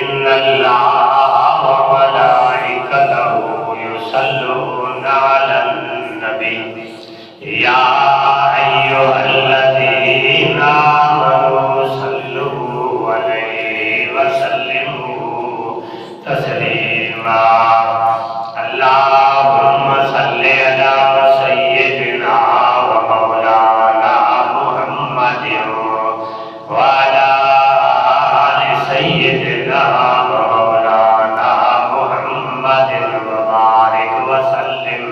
إن الله وملائكته يصلون على النبي يا أيها الذين آمنوا صلوا عليه وسلموا تسليما اللهم صل على سيدنا ومولانا محمد وعلى آل سيدنا ومولانا محمد وبارك وسلم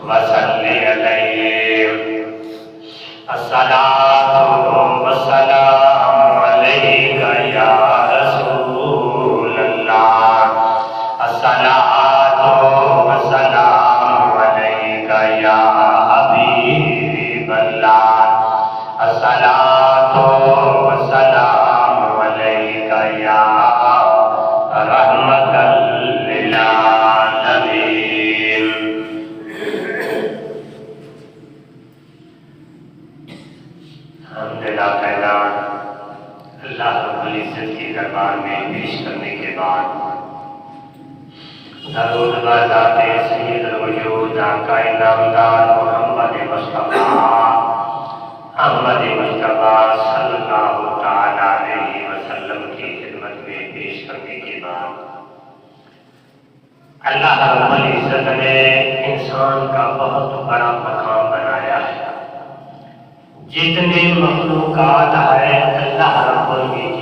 وصل عليه الصلاة والسلام عليك يا رسول الله الصلاة والسلام عليك يا حبيب الله الصلاة والسلام عليك يا رحمة للعالمين الحمدللہ اعلان اللہ رب العزت کی دربار میں پیش کرنے کے بعد درود بر ذات سید الوجود آقا نامدار محمد مصطفیٰ صلی اللہ تعالی علیہ وسلم کی خدمت میں پیش کرنے کے بعد اللہ رب العزت نے انسان کا بہت بڑا مقام بنایا ہے. جتنے مخلوقات ہیں اللہ رب العزت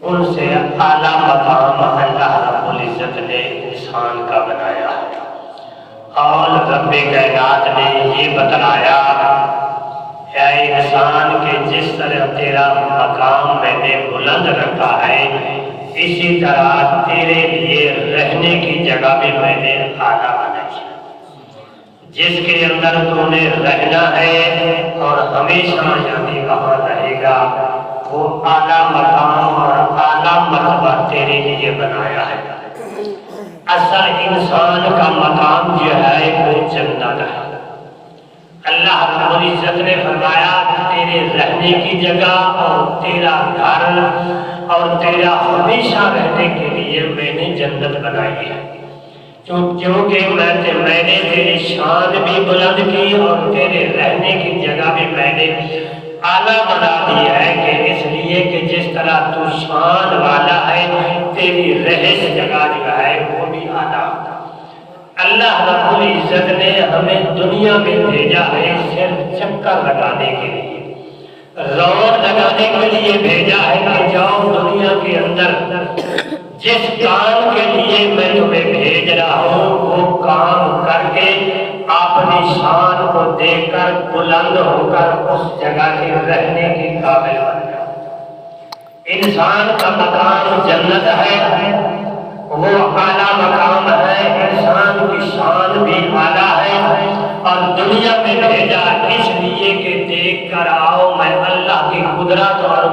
ان سے اعلیٰ مقام اللہ رب العزت نے انسان کا بنایا ہے. اور رب کائنات نے یہ بتلایا اے انسان کہ جس طرح تیرا مقام میں نے بلند رکھا ہے اسی طرح تیرے لیے رہنے کی جگہ بھی میں نے اعلیٰ بنائی ہے. جس کے اندر تو نے رہنا ہے اور ہمیشہ یعنی وہاں رہے گا وہ اعلیٰ مقام اور اعلیٰ مرتبہ تیرے لیے بنایا ہے. اصل انسان کا مقام جو ہے وہ جنت ہے. اللہ رب العزت نے فرمایا تیرے رہنے کی جگہ اور تیرا گھر اور تیرا ہمیشہ رہنے کے لیے میں نے جنت بنائی ہے. کیونکہ میں نے تیری شان بھی بلند کی اور تیرے رہنے کی جگہ بھی میں نے اعلیٰ بنا دی ہے کہ اس لیے کہ جس طرح تو شان والا ہے تیری رہش جگہ جو ہے وہ بھی اعلیٰ. اللہ رب العزت نے ہمیں دنیا میں بھیجا ہے صرف چکر لگانے کے لیے, روڑ لگانے کے لیے بھیجا ہے کہ جاؤ دنیا کے اندر جس کام کے لیے میں تمہیں بھیج رہا ہوں وہ کام کر کے اپنی شان کو دیکھ کر بلند ہو کر اس جگہ کے رہنے کے قابل بن جاؤ. انسان کا مقام جنت ہے, وہ اعلیٰ مقام ہے. انسان کی شان بھی اعلیٰ ہے اور دنیا میں بھیجا اس لیے کہ دیکھ کر آؤ میں اللہ کی قدرت اور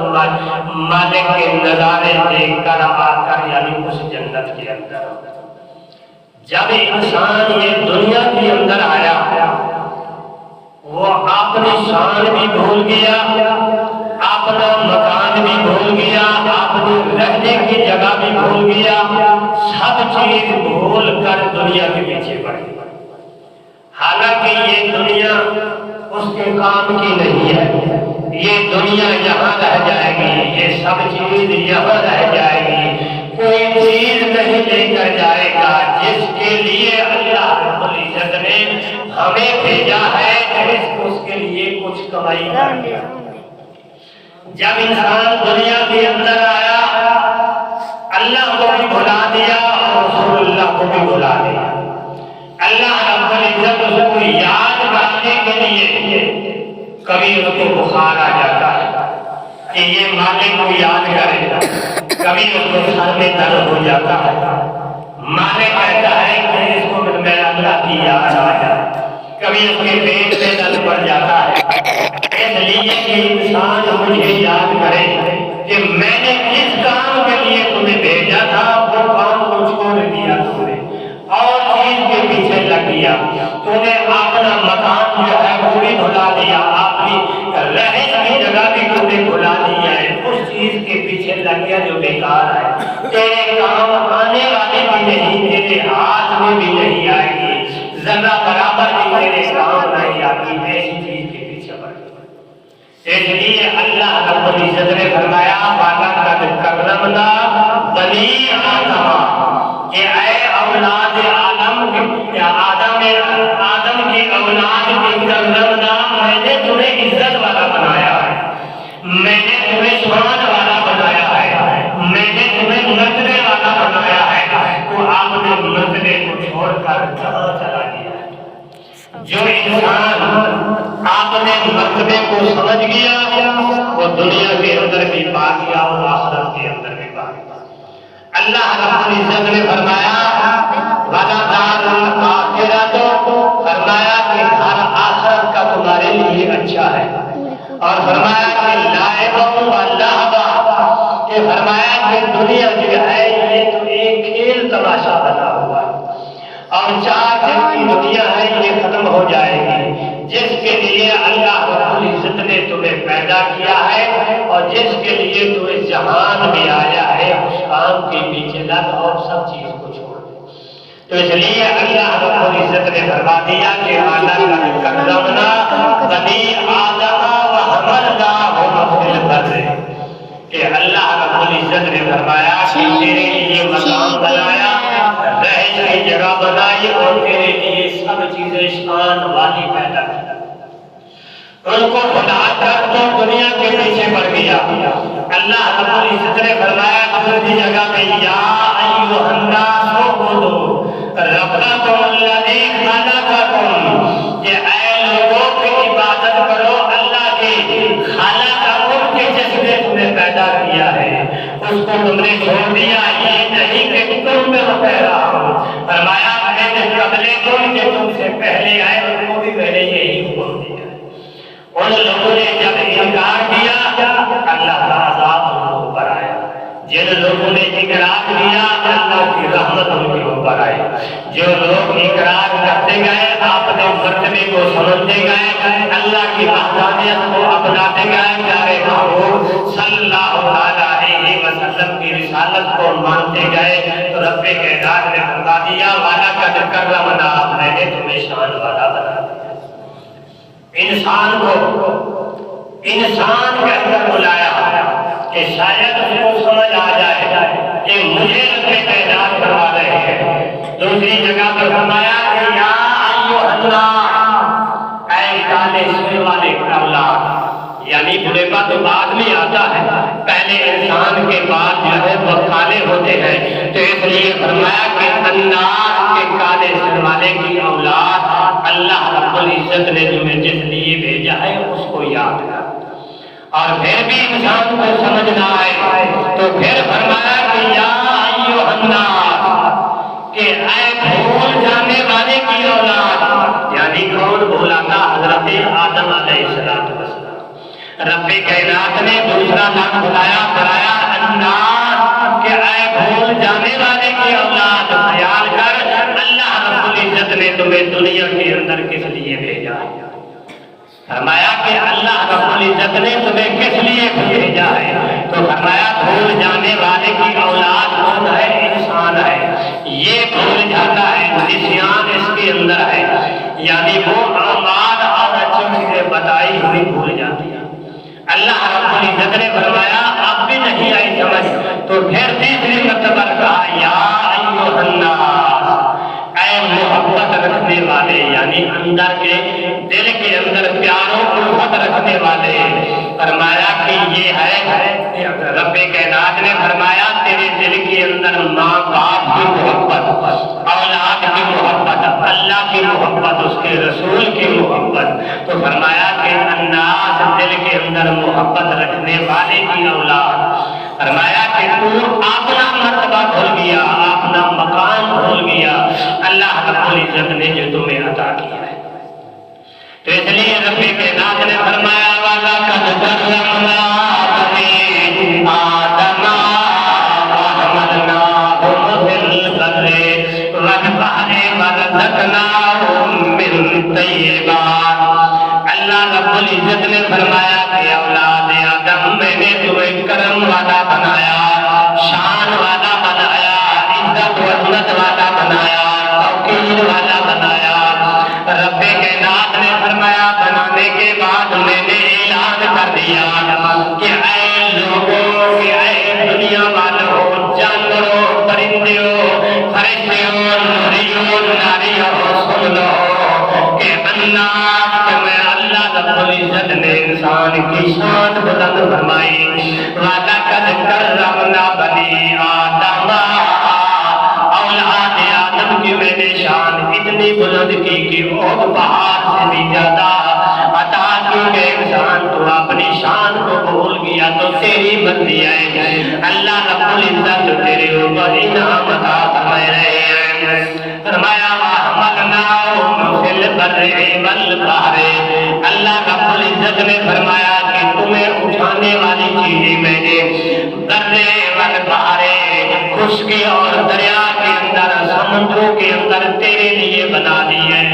مالک کے نظارے دیکھ کر آ کر یعنی اس جنت کے اندر. جب انسان یہ دنیا کے اندر آیا وہ اپنی شان بھی بھول گیا, اپنا مکان بھی بھول گیا, اپنی رہنے کی جگہ بھی بھول گیا, سب چیز بھول کر دنیا کے پیچھے پڑ گئی. حالانکہ یہ دنیا اس کے کام کی نہیں ہے, یہ دنیا یہاں رہ جائے گی, یہ سب چیز یہاں رہ جائے گی, کوئی چیز نہیں لے کر جائے گا جس کے لیے اللہ رب العزت نے ہمیں بھیجا ہے اس کے لیے کچھ کمائی کرنی. جب انسان دنیا کے اندر آیا اللہ کو بھی بھلا دیا اور رسول اللہ کو بھی بھلا دیا. اللہ رب العزت اس کو یاد کرنے کے لیے کبھی اس کو بخار آ جاتا ہے کہ یہ مالک کو یاد کرے, کبھی اس کو سر میں درد ہو جاتا ہے, مالک کہتا ہے کہ اس کو میں اللہ کی یاد آ جائے, کبھی اس کے پیٹ میں درد پڑ جاتا ہے. اس لیے کہ انسان مجھے یاد کرے کہ میں نے کس کام کے لیے تمہیں بھیجا تھا وہ کام کو چھوڑ دیا تم نے اور چیز کے پیچھے لگ گیا. تو نے اپنا مکان جو ہے وہ بھی بھلا دیا, اپنی رہنے کی جگہ بھی تم نے بھلا دیا ہے, اس چیز کے پیچھے لگ ایسا کیا جو بیکار ہے، تیرے کام آنے والے بھی نہیں، تیرے ہاتھ میں بھی نہیں آئے گی، ذرہ برابر بھی تیرے کام نہیں آتی، ایسی چیز کے پیچھے بڑھ گئی۔ اس لیے اللہ رب العزت نے فرمایا وَلَقَدْ كَرَّمْنَا بَنِي آدَمَ، کہ اے اولاد آدم کی اولاد کی کرمنا، میں نے تمہیں عزت والا بنایا ہے، میں نے تمہیں شان والا بنایا ہے، میں نے تمہیں مرتبے والا بنایا ہے، تو آپ نے مرتبے کو چھوڑ کر کہاں چلا گیا ہے؟ جو انسان آپ نے مرتبے کو سمجھ گیا وہ دنیا کے اندر بھی پا گیا اور آخرت کے اندر بھی پا گیا۔ اللہ رب العزت نے فرمایا وَلَدَارُ الْآخِرَةُ، فرمایا کہ گھر آخرت کا تمہارے لیے اچھا ہے، اور فرمایا کہ لَعِبٌ وَلَهْوٌ، کہ فرمایا کہ دنیا جو ہے یہ تو ایک کھیل تماشا بنا ہوا ہے، اور 4 دن کی دنیا ہے یہ ختم ہو جائے گی، جس کے لیے اللہ رب العزت نے تمہیں پیدا کیا ہے اور جس کے لیے تمہیں جہان میں آیا ہے، اس کام کے پیچھے لگ اور سب چیز کو چھوڑ دے۔ تو اس لیے اللہ رب العزت نے فرما دیا کہ وَلَقَدْ كَرَّمْنَا بَنِي آدَمَ وَحَمَلْنَاهُمْ فِي الْبَرِّ، کہ اللہ رب العزت نے فرمایا کہ تیرے لیے مقام بنایا، رہنے کی جگہ بنائی، اور تیرے لیے سب چیزیں شان والی پیدا کی۔ ان کو بنا کر تو دنیا کے پیچھے پڑ گیا۔ اللہ رب العزت نے فرمایا دوسری جگہ میں یا ایھا الناس اعبدوا ربکم الذی خلقکم، کہ اے لوگوں کی عبادت کرو اللہ کی، خلقکم کے جس نے تمہیں پیدا کیا ہے، اس کو تم نے چھوڑ دیا، یہ نہیں کہ تم میں پہلا ہو، فرمایا میں نے قبل تم کہ تم سے پہلے آئے ان کو بھی میں نے یہی حکم دیا۔ ان لوگوں نے جب انکار کیا اللہ کا عذاب ان کے اوپر آیا، جن لوگوں نے اقرار کیا اللہ کی رحمت ان کے اوپر آئی، جو لوگ اقرار کرتے گئے اپنے مرتبے کو سمجھتے گئے، اللہ کی وحدانیت کو اپناتے گئے، پیارے محبوب صلی اللہ علیہ وسلم کی رسالت کو مانتے گئے، تو رب کائنات نے فرما دیا وَلَقَدْ كَرَّمْنَا، میں نے تمہیں شان والا بنا دیا۔ انسان کو انسان کہہ کر بلایا کہ شاید اس کو سمجھ آ جائے کہ مجھے رب کائنات فرما رہے ہیں۔ دوسری جگہ پر فرمایا کہ یا ایھا الناس، اے کالے سر والے اولاد، یعنی بڑھاپا تو بعد میں آتا ہے، پہلے انسان کے بعد جو ہے وہ کالے ہوتے ہیں، تو اس لیے فرمایا کہ الناس کے کالے سر والے کی اولاد اللہ رب العزت نے تمہیں جس لیے بھیجا ہے اس کو یاد کر، اور پھر بھی انسان کو سمجھ نہ آئے تو پھر فرمایا کہ یا ایھا الناس، کہ اے بھول جانے والے کی اولاد، یعنی کون بھولاتا؟ حضرت آدم علیہ السلام۔ رب کائنات نے دوسرا نام بلایا الناس، کہ اے بھول جانے والے کی اولاد، خیال کر اللہ رب العزت نے تمہیں دنیا کے اندر کس لیے بھیجا ہے۔ فرمایا کہ اللہ رب العزت نے تمہیں کس لیے بھیجا ہے، تو فرمایا بھول جانے والے کی اولاد کون ہے؟ انسان ہے، یہ بھول جاتا ہے، نسیان اس کے اندر ہے، یعنی وہ اعمال اور اچھی چیزیں بتائی ہوئی بھول جاتی ہے۔ اللہ رب العزت نے فرمایا اب بھی نہیں آئی سمجھ، تو پھر تیسری مرتبہ کہا یا ایھا الناس، اے محبت رکھنے والے، یعنی اندر کے دل کے اندر پیار و الفت رکھنے والے، فرمایا کہ یہ ہے رب کائنات نے فرمایا تیرے دل کے اندر ماں باپ کی محبت، اولاد کی محبت، اللہ کی محبت، اس کے رسول کی محبت، تو فرمایا کہ الناس دل کے اندر محبت رکھنے والے کی اولاد، فرمایا کہ تو اپنا مرتبہ بھول گیا، اپنا مقام بھول گیا، اللہ رب العزت نے جو تمہیں عطا کیا ہے۔ تو اس لیے رب کائنات نے فرمایا وَلَقَدْ كَرَّمْنَا بَنِي آدَمَ وَحَمَلْنَاهُمْ فِي الْبَرِّ وَالْبَحْرِ وَرَزَقْنَاهُم مِّن طَيِّبَاتِ، اللہ رب العزت نے فرمایا کہ اولاد آدم میں نے تمہیں کرم والا بنایا، ایسی بلند کی کہ احد پہاڑ سے بھی زیادہ عطا کی کہ انسان تو اپنی شان کو بھول گیا تو تیری مرضی ہے اللہ رب العزت تیرے اوپر انعام عطا فرما رہے ہیں فرمایا وَحَمَلْنَاهُمْ فِي الْبَرِّ وَالْبَحْرِ اللہ رب العزت نے فرمایا کہ تمہیں اٹھانے والی چیزیں میں نے برے والبحر خشکی اور دریا کے اندر سمندروں کے اندر تیرے لیے بنا دی ہے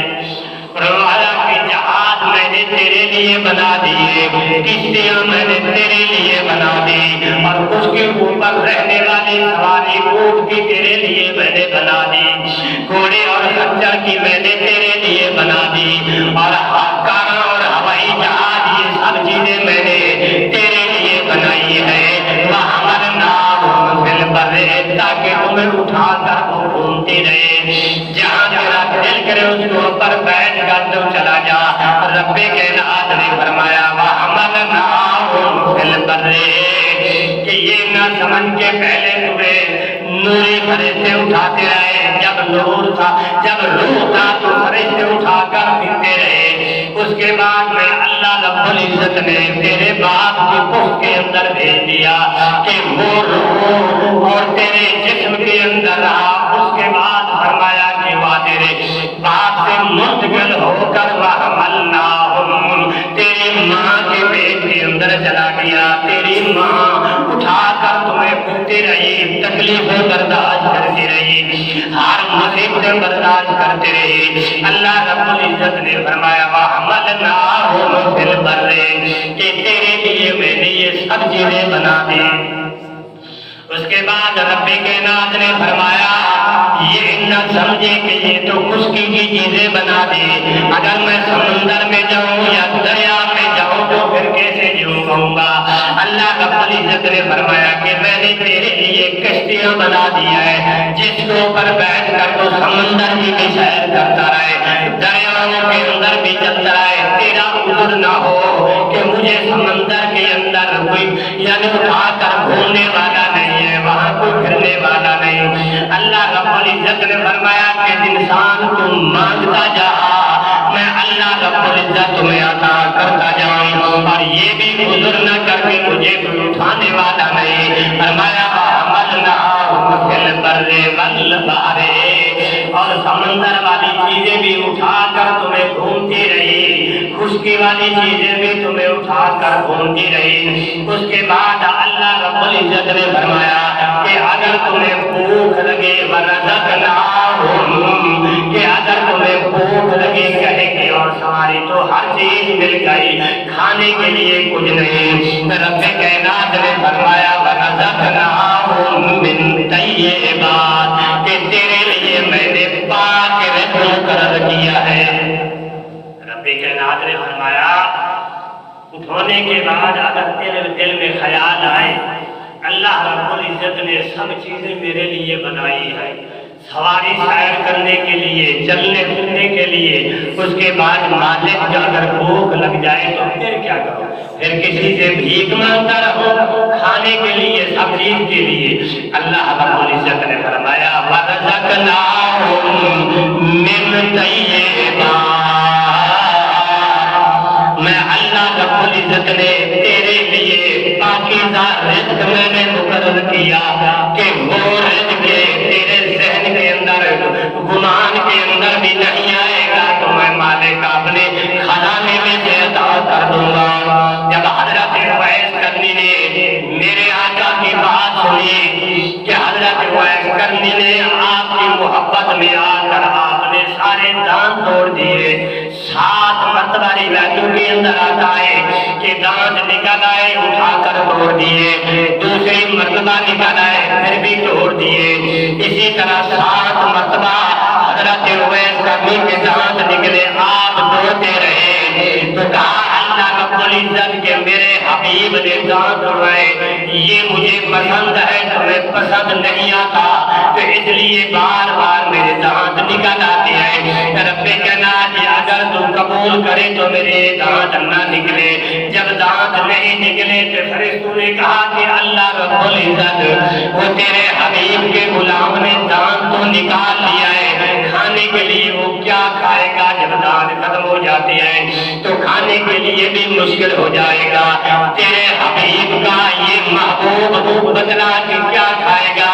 فرمایا کہ جہاز میں نے تیرے لیے بنا دیے کشتیاں میں نے تیرے لیے بنا دی اور اس کے اوپر رہنے والی سواری اونٹ کی تیرے لیے میں نے بنا دی گھوڑے اور خچر کی میں نے تیرے لیے بنا دی اور کاروں اور ہوائی جہاز یہ سب چیزیں میں نے تیرے لیے بنائی ہے وَحَمَلْنَاهُمْ فِي الْبَرِّ تاکہ تمہیں اٹھا کر وہ گھومتے رہے جہاں تیرا دل کرے اس کے اوپر بیٹھ کر تو چلا جا رب کائنات نے فرمایا وَحَمَلْنَاهُمْ فِي الْبَرِّ کہ یہ نہ سمجھ کے پہلے تمہیں نوری فرشتے اٹھاتے رہے جب نور تھا جب روح تھا تو فرشتے اٹھا کر پھرتے رہے اس کے بعد میں اللہ رب العزت نے تیرے باپ کی پشت کے اندر بھیج دیا کہ وہ روح اور تیرے جسم کے اندر رہا اس کے بعد فرمایا کہ وہ تیرے باپ سے منتقل ہو کر وَحَمَلْنَاهُمْ تیری ماں کے پیٹ کے اندر چلا گیا تیری ماں اٹھا کر تمہیں پھرتی رہی تکلیفیں برداشت کرتی رہی ہر مصیبتیں برداشت کرتے رہی اللہ رب العزت نے فرمایا وَحَمَلْنَاهُمْ فِي الْبَرِّ کہ تیرے لیے میں نے یہ سب چیزیں بنا دی اس کے بعد رب کائنات نے فرمایا یہ نہ سمجھے کہ یہ تو خشکی کی چیزیں بنا دی اگر میں سمندر میں جاؤں یا دریا میں جاؤں تو پھر کیسے جیوں گا اللہ رب العزت نے فرمایا کہ میں نے تیرے لیے کشتیاں بنا دیا ہے جس کے اوپر بیٹھ کر تو سمندر کی بھی سیر کرتا رہے دریاؤں کے اندر بھی چلتا رہے تیرا عذر نہ ہو کہ مجھے سمندر کے اندر کوئی یعنی اٹھا کر گھومنے والا نہیں ہے وہاں کوئی پھرنے والا نہیں اللہ رب العزت نے فرمایا کہ انسان تم مانگتا جا میں اللہ رب العزت تمہیں عطا کرتا جاؤں اور یہ بھی عذر نہ کر کے مجھے کوئی اٹھانے والا نہیں فرمایا وَحَمَلْنَاهُمْ فِي الْبَرِّ وَالْبَحْرِ اور سمندر والی چیزیں بھی اٹھا کر تمہیں گھومتی رہی خشکی والی چیزیں بھی تمہیں اٹھا کر گھومتی رہی اس کے بعد اللہ رب العزت نے فرمایا کہ اگر تمہیں بھوک لگے وَرَزَقْنَاهُمْ کہ اگر تمہیں بھوک لگے کہے کہ اور سواری تو ہر چیز مل گئی کھانے کے لیے کچھ نہیں رب کائنات نے فرمایا وَرَزَقْنَاهُمْ مِن طَيِّبَاتٍ کہ تیرے لیے میں نے پاک رزق مقرر کیا ہے رب کائنات نے فرمایا اٹھونے کے بعد اگر تیرے دل میں خیال آئے اللہ رب العزت نے سب چیزیں میرے لیے بنائی ہے سواری سیر کرنے کے لیے چلنے پھرنے کے لیے اس کے بعد مالک کا اگر بھوک لگ جائے تو پھر کیا کرو پھر کسی سے بھیک مانگتا رہو کھانے کے لیے سب چیز کے لیے اللہ رب العزت نے فرمایا وَرَزَقْنَاهُمْ مِن طَيِّبَاتٍ میں اللہ رب العزت نے تیرے لیے پاکیزہ رزق میں نے مقرر کیا کہ وہ رزق تیرے ذہن کے اندر گمان کے اندر بھی نہیں آئے گا تو میں مالک اپنے خزانے میں سے عطا کر دوں گا جب حضرت ویس کرنی نے میرے آقا کی بات سنی کہ حضرت ویس کرنی نے آپ کی محبت میں آ کر آپ نے سارے دان توڑ دیے 7 مرتبہ روایتوں کے اندر آتا ہے کہ دانت نکل آئے اٹھا کر توڑ دیے دوسری مرتبہ نکل آئے پھر بھی توڑ دیے اسی طرح 7 مرتبہ حضرت اویس کرنی کے دانت نکلے آپ توڑتے رہے تو کہا اللہ رب العزت کے میرے حبیب نے دانت توڑائے یہ مجھے پسند ہے تمہیں پسند نہیں آتا تو اس لیے بار بار میرے دانت نکل آتے ہیں رب کائنات اگر تم قبول کرے تو میرے دانت نہ نکلے جب دانت نہیں نکلے تو فرشتوں نے کہا کہ اللہ رب العزت وہ تیرے حبیب کے غلام نے دانت تو نکال لیا ہے کھانے کے لیے وہ کیا کھائے گا جب دانت ختم ہو جاتے ہیں تو کھانے کے لیے بھی مشکل ہو جائے گا. تیرے حبیب کا یہ محبوب بتلا کہ کیا کھائے گا.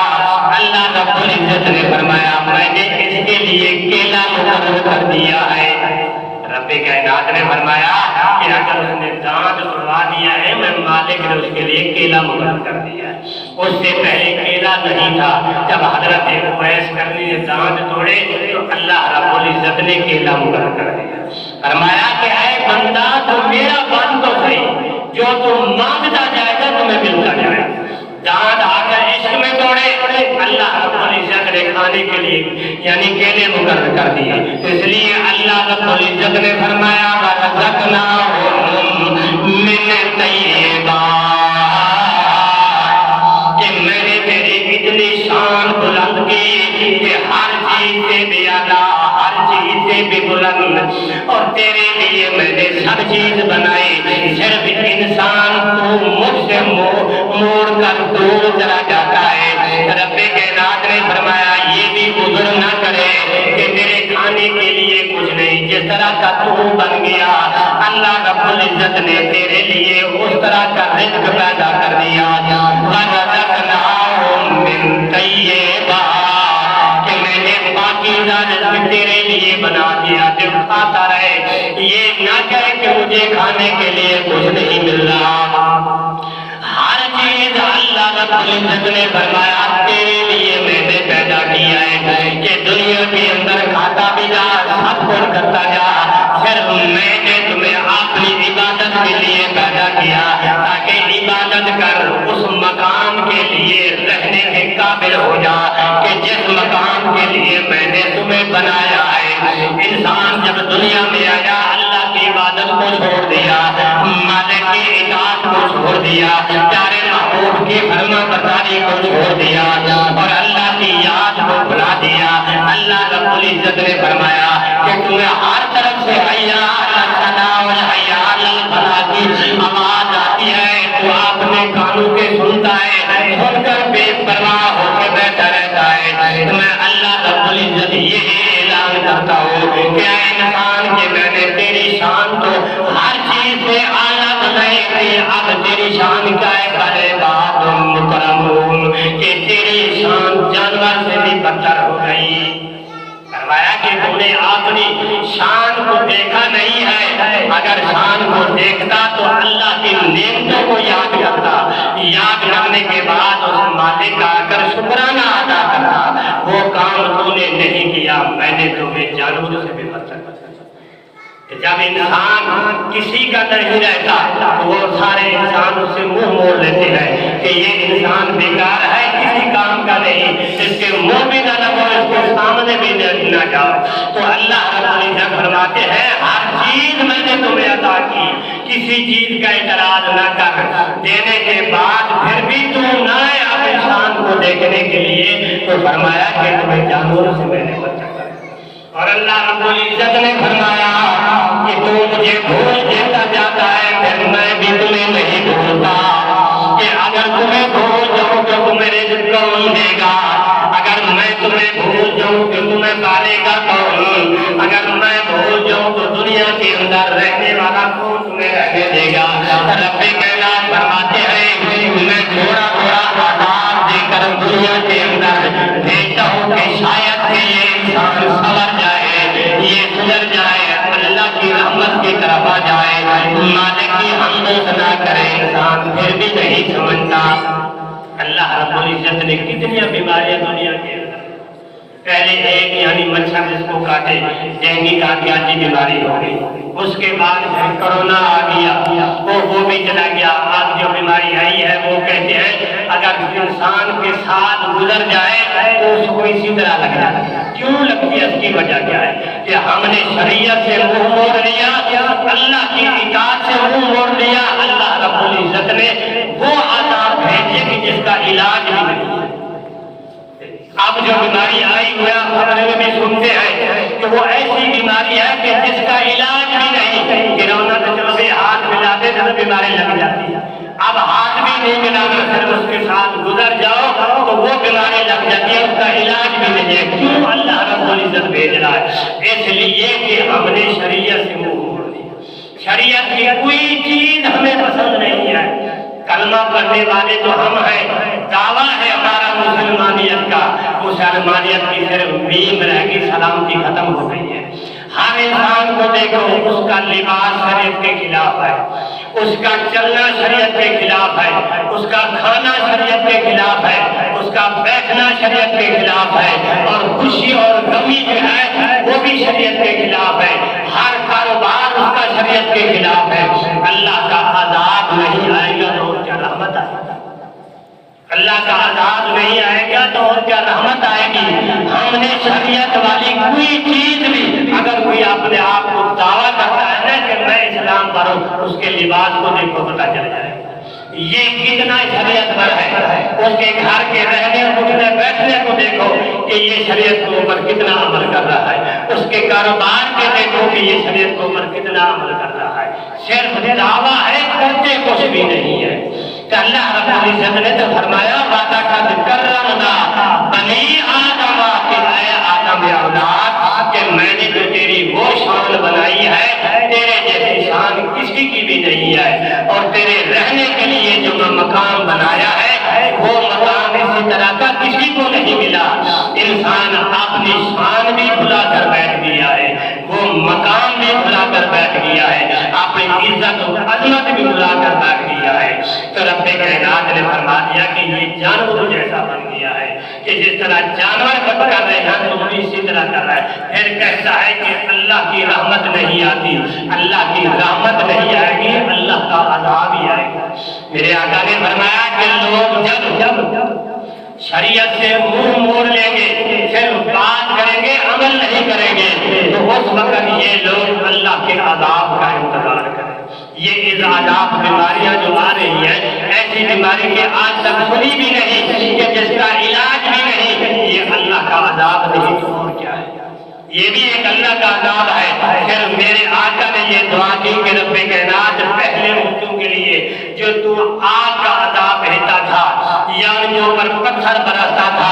اللہ رب العزت نے فرمایا میں نے اس کے لیے کیلا مقرر کر دیا ہے. رب کائنات نے فرمایا کہ اگر اس نے دانت توڑوا دیا ہے میں مالک نے اس کے لیے کیلا مقرر کر دیا ہے. اس سے پہلے کیلا نہیں تھا. جب حضرت اویس کرنی نے دانت توڑے تو اللہ رب العزت نے کیلا مقرر کر دیا. فرمایا کہ اے بندہ تو میرا بن تو صحیح جو تم مانگتا جائے گا تمہیں ملتا جائے گا. دانت آ کر عشق میں توڑے اللہ رب العزت نے کھانے کے لیے یعنی کیلے مقرر کر دیے. اس لیے اللہ رب العزت نے فرمایا وَرَزَقْنَاهُم مِّن طَيِّبَاتٍ کہ میں نے تیری اتنی شان بلند کی کہ ہر چیز سے بھی اعلیٰ ہر چیز سے بھی بلند اور تیرے لیے میں نے سب چیز بنائی. صرف انسان کو مجھ سے موڑ کر دور چلا جاتا ہے. رب کائنات نے فرمایا یہ بھی عذر نہ کرے کہ میرے کھانے کے لیے کچھ نہیں. جس طرح کا تو بن گیا اللہ رب العزت نے تیرے لیے اس طرح کا رزق پیدا کر دیا. وَرَزَقْنَاهُم مِّن طَيِّبَاتٍ کہ میں نے پاکیزہ رزق تیرے لیے بنا دیا جو کھاتا رہے. یہ نہ کہے کہ مجھے کھانے کے لیے کچھ نہیں مل رہا. ہر چیز اللہ رب العزت نے فرمایا تیرے لیے میں نے پیدا کیا ہے کہ دنیا کے اندر کھاتا بھی جا سب کچھ کرتا جا. صرف میں نے تمہیں اپنی عبادت کے لیے پیدا کیا تاکہ عبادت کر اس مقام کے لیے رہنے کے قابل ہو جا کہ جس مقام کے لیے میں نے تمہیں بنایا ہے. انسان جب دنیا میں آیا اللہ کی عبادت کو چھوڑ دیا مالک کی اطاعت کو چھوڑ دیا پیارے محبوب کی فرما برداری کو چھوڑ دیا اور اللہ کی یاد کو بھلا دیا. اللہ رب العزت نے فرمایا کہ تمہیں ہر طرف سے حیا الصلاۃ والحیا الفلاح کی آواز آتی ہے تو اپنے کانوں کے سنتا ہے سن کر بے پرواہ ہو کے بیٹھا رہتا ہے. میں اللہ رب العزت یہ اعلان کرتا ہوں کہ اے انسان کہ میں نے تیری شان تو ہر چیز سے اعلیٰ بنائی تھی. اب تیری شان کا ہے بڑے بات مکرمون کہ تیری شان جانور سے بھی بدتر ہو گئی. فرمایا کہ تم نے اپنی شان کو دیکھا نہیں ہے. اگر شان کو دیکھتا تو اللہ کی نعمتوں کو یاد کرتا. یاد کرنے کے بعد اس مالک کا اگر شکرانہ ادا کرتا. وہ کام تو نے نہیں کیا میں نے تمہیں جانوروں سے بھی بدتر کر. جب انسان کسی کا نہیں رہتا تو وہ سارے انسان اس سے منہ موڑ لیتے ہیں کہ یہ انسان بیکار ہے کسی کام کا نہیں. اس کے منہ بھی نہ لگو اس کے سامنے بھی نہ جاؤ. تو اللہ رب العزت فرماتے ہیں ہر چیز میں نے تمہیں عطا کی کسی چیز کا اعتراض نہ کر. دینے کے بعد پھر بھی تم نہ آئے اپنے شان کو دیکھنے کے لیے تو فرمایا کہ تمہیں جانوروں سے میں نے بچا. اور اللہ رب العزت نے فرمایا کہ تو مجھے بھول دیتا جاتا ہے پھر میں بھی تمہیں نہیں بھولتا. کہ اگر تمہیں بھول جاؤں تو تمہیں رزق کون دے گا. اگر میں تمہیں بھول جاؤں تو تمہیں پالے گا کون. اگر میں بھول جاؤں تو دنیا کے اندر رہنے والا کون تمہیں رہنے دے گا. رب کائنات فرماتے ہیں میں تھوڑا تھوڑا آزاد دے کر دنیا کے اندر بھیجتا ہوں کہ شاید کہ یہ انسان سنور جائے یہ سدھر جائے اللہ کی رحمت کی طرف آ جائے. مالک کی حمد و ثنا کرے انسان پھر بھی نہیں سمجھتا. اللہ رب العزت نے کتنی بیماریاں دنیا کے اندر پہلے ایک یعنی مچھر جس کو کاٹے ڈینگی کاٹیاتی بیماری ہو گئی. اس کے بعد پھر کرونا آ گیا وہ بھی چلا گیا. آج جو بیماری آئی ہے وہ کہتے ہیں اگر انسان کے ساتھ گزر جائے تو اس کو اسی طرح لگ جاتا ہے. کیوں لگتی ہے اس کی وجہ کیا ہے کہ ہم نے شریعت سے منہ موڑ لیا اللہ کی اطاعت سے منہ موڑ لیا. اللہ رب العزت نے وہ عذاب بھیجے کہ جس کا علاج بھی نہیں. اب جو بیماری آئی ہوا خبریں میں بھی سنتے ہیں کہ وہ ایسی بیماری ہے کہ جس کا علاج بھی نہیں. گرونا تو چلو بھی ہاتھ ملاتے تو بیماری لگ جاتی ہے. اب ہاتھ بھی نہیں ملانا صرف اس کے ساتھ گزر جاؤ تو وہ بیماری لگ جاتی ہے اس کا علاج بھی نہیں ہے. کیوں اللہ رب العزت بھیج رہا ہے؟ اس لیے کہ ہم نے شریعت سے منہ موڑ دیا. شریعت کی کوئی چیز ہمیں پسند نہیں ہے. کلمہ پڑھنے والے تو ہم ہیں، دعویٰ ہے ہمارا مسلمانیت کا. مسلمانیت کی صرف میم رہ گئی، سلامتی ختم ہو گئی ہے. ہر انسان کو دیکھو، اس کا لباس شریعت کے خلاف ہے، اس کا چلنا شریعت کے خلاف ہے، اس کا کھانا شریعت کے خلاف ہے، اس کا بیٹھنا شریعت کے خلاف ہے، اور خوشی اور غمی جو ہے وہ بھی شریعت کے خلاف ہے. ہر کاروبار اس کا شریعت کے خلاف ہے. اللہ کا عذاب نہیں آئے گا تو اور کیا رحمت آئے گی؟ اللہ کا عذاب نہیں آئے گا تو اور کیا رحمت آئے گی؟ ہم نے شریعت والی کوئی چیز بھی، اگر کوئی اپنے آپ کو دعویٰ کرتا ہے نا کہ میں اسلام پر ہوں، اس کے لباس کو دیکھو پتہ چل جائے گا یہ کتنا شریعت پر ہے. اس کے گھر کے رہنے اٹھنے بیٹھنے کو دیکھو کہ یہ شریعت کے اوپر کتنا عمل کر رہا ہے. اس کے کاروبار کے دیکھو کہ یہ شریعت کے اوپر کتنا عمل کر رہا ہے. صرف دعویٰ ہے، کرتے کچھ بھی نہیں ہے. کہ اللہ رب العزت نے تو فرمایا وعدہ کرمنا بنی آدم، کہ اے آدم اولاد کہ میں نے تو تیری وہ شان بنائی ہے، تیرے جیسی شان کسی کی بھی نہیں ہے. اور تیرے رہنے کے لیے جو مقام بنایا ہے وہ مقام اسی طرح کا کسی کو نہیں ملا. انسان اپنی شان بھی بھلا کر بیٹھ گیا ہے، وہ مقام بھی بھلا کر بیٹھ گیا ہے، اپنی عزت و عظمت بھی بھلا کر بیٹھ گیا ہے. تو رب کائنات نے فرما دیا کہ یہ جانور جیسا بن گیا ہے کہ جس طرح جانور بن کر رہے ہیں تو بھی اسی طرح کر رہا ہے. پھر کہتا ہے کہ اللہ کی رحمت نہیں آتی. اللہ کی رحمت نہیں آئے گی، اللہ کا عذاب ہی آئے گا. میرے آقا نے فرمایا کہ لوگ جب شریعت سے منہ موڑ لیں گے، صرف بات کریں گے، عمل نہیں کریں گے، تو اس وقت یہ لوگ اللہ کے عذاب کا انتظار کریں. یہ عذاب بیماریاں جو آ رہی ہیں، ایسی بیماری کے آج تک سنی بھی نہیں کہ جس کا علاج بھی نہیں. یہ اللہ کا عذاب نہیں تو اور کیا ہے؟ یہ بھی ایک اللہ کا عذاب ہے. پھر میرے آقا نے یہ دعا کی کہ رب کائنات پہلے امتوں کے لیے جو تو آگ کا عذاب بھیجتا تھا، یا ان کے اوپر پتھر برستا تھا،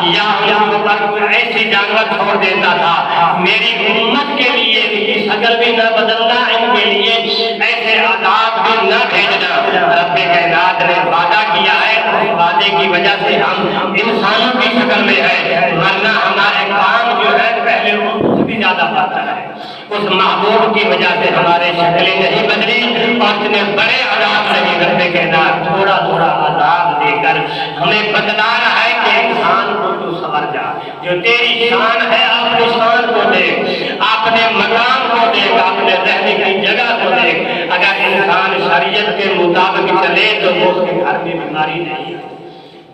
یا ان کے اوپر کوئی ایسی جانور چھوڑ دیتا تھا، میری امت کے لیے بھی شکل بھی نہ بدلنا، ان کے لیے ایسے عذاب بھی نہ بھیجنا. رب کائنات نے وعدہ کیا ہے، اس وعدے کی وجہ سے ہم انسانوں کی شکل میں ہے، ورنہ ہمارے کام جو ہے پہلے سے بھی زیادہ بہتر ہے. اس محبوب کی وجہ سے ہمارے شکلیں نہیں بدلی اور اتنے بڑے عذاب نہیں. رب کائنات تھوڑا تھوڑا عذاب دے کر ہمیں بتلا رہا ہے کہ انسان کو تو سمجھ جا، جو تیری شان ہے اپنی شان کو دیکھ، اپنے مقام کو دیکھ، اپنے رہنے کی جگہ کو دیکھ. اگر انسان شریعت کے مطابق چلے تو اس کے گھر میں بیماری نہیں ہے.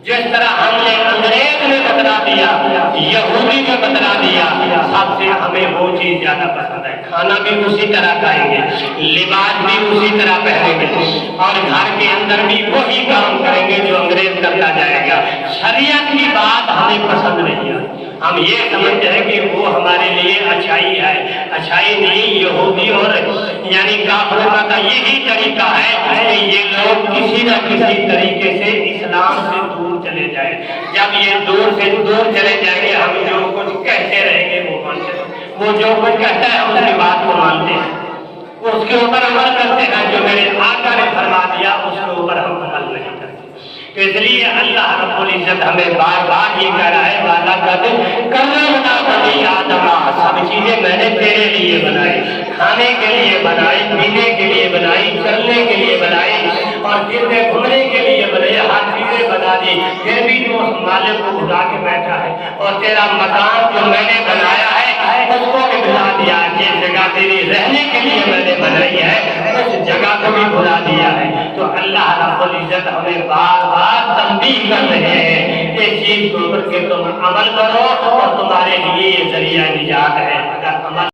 جس طرح ہم نے انگریز میں بتلا دیا، یہودی میں بتلا دیا، سب سے ہمیں وہ چیز زیادہ پسند ہے. کھانا بھی اسی طرح کھائیں گے، لباس بھی اسی طرح پہنیں گے، اور گھر کے اندر بھی وہی کام کریں گے جو انگریز کرتا جائے گا. شریعت کی بات ہمیں پسند نہیں ہے. ہم یہ سمجھتے ہیں کہ وہ ہمارے لیے اچھائی ہے. اچھائی نہیں، یہودی اور یعنی کافروں کا یہی طریقہ ہے کہ یہ لوگ کسی نہ کسی طریقے سے اسلام سے دور چلے جائیں. جب یہ دور سے دور چلے جائیں گے، ہم جو کچھ کہتے رہیں گے وہ مانتے ہیں. وہ جو کچھ کہتا ہے اس کی بات کو مانتے ہیں، اس کے اوپر عمل کرتے ہیں. جو میرے آقا نے فرما دیا اس کے اوپر ہم عمل نہیں کرتے. تو اس لیے اللہ رب العزت ہمیں بار بار یہ کہہ رہا ہے، وعدہ کرمنا بنی آدم، سب چیزیں میں نے تیرے لیے بنائی، کھانے کے لیے بنائی، پینے کے لیے بنائی، چلنے کے لیے بنائی، اور گرنے گھومنے کے لیے بنائی، ہر چیزیں بنا دی. پھر بھی تو اس مالک کو بھلا کے بیٹھا ہے، اور تیرا مقام جو میں نے بنایا ہے اس کو بھی بھلا دیا. جس جگہ تیری رہنے کے لیے میں نے بنائی ہے اس جگہ کو بھی بھلا دیا ہے. تو اللہ رب العزت ہمیں بار بار تنبیہ کر رہے ہیں اس چیز کو اوپر کہ تم عمل کرو اور تمہارے لیے یہ ذریعہ نجات ہے. اگر عمل